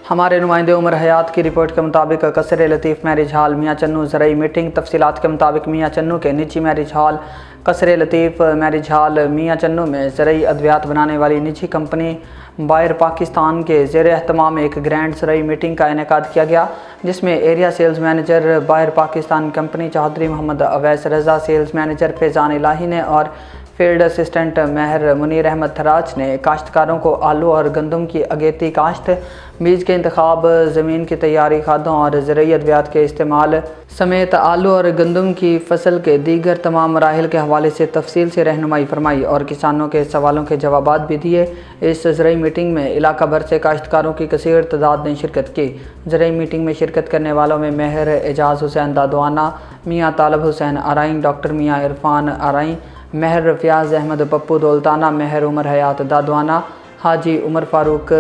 ہمارے نمائندے عمر حیات کی رپورٹ کے مطابق قصر لطیف میرج ہال میاں چنو زرعی میٹنگ۔ تفصیلات کے مطابق میاں چنو کے نجی میرج ہال قصر لطیف میرج ہال میاں چنو میں زرعی ادویات بنانے والی نجی کمپنی بائر پاکستان کے زیر اہتمام ایک گرینڈ زرعی میٹنگ کا انعقاد کیا گیا، جس میں area sales manager Bayer Pakistan company Chaudhry Muhammad Awais Raza, sales manager Faizan Elahi نے اور فیلڈ اسسٹنٹ ماہر منیر احمد تھراج نے کاشتکاروں کو آلو اور گندم کی اگیتی کاشت، بیج کے انتخاب، زمین کی تیاری، کھادوں اور زرعی ادویات کے استعمال سمیت آلو اور گندم کی فصل کے دیگر تمام مراحل کے حوالے سے تفصیل سے رہنمائی فرمائی اور کسانوں کے سوالوں کے جوابات بھی دیے۔ اس زرعی میٹنگ میں علاقہ بھر سے کاشتکاروں کی کثیر تعداد نے شرکت کی۔ زرعی میٹنگ میں شرکت کرنے والوں میں ماہر اعجاز حسین دادوانہ، میاں طالب حسین آرائیں، ڈاکٹر میاں عرفان آرائیں، ماہر فیاض احمد پپو دولتانہ، ماہر عمر حیات دادوانہ، حاجی عمر فاروق،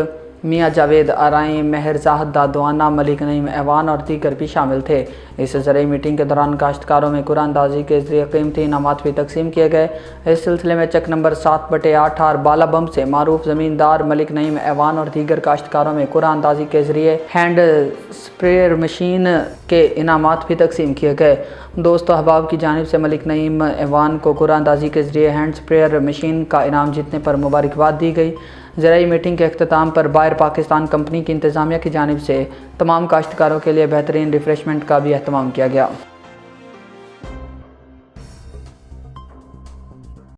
میاں جاوید آرائیں، ماہر زاہد دادوانہ، ملک نعیم ایوان اور دیگر بھی شامل تھے۔ اس زرعی میٹنگ کے دوران کاشتکاروں میں قرآن اندازی کے ذریعے قیمتی انعامات بھی تقسیم کیے گئے۔ اس سلسلے میں چک نمبر 7/8 اور بالا بمب سے معروف زمیندار ملک نعیم ایوان اور دیگر کاشتکاروں میں قرآن اندازی کے ذریعے ہینڈ اسپریئر مشین کے انعامات بھی تقسیم کیے گئے۔ دوست و احباب کی جانب سے ملک نعیم ایوان کو قرآن اندازی کے ذریعے ہینڈ اسپریئر مشین کا انعام جیتنے پر مبارکباد دی گئی۔ زرعی میٹنگ کے اختتام پر بائر پاکستان کمپنی کی انتظامیہ کی جانب سے تمام کاشتکاروں کے لیے بہترین ریفریشمنٹ کا بھی اہتمام کیا گیا۔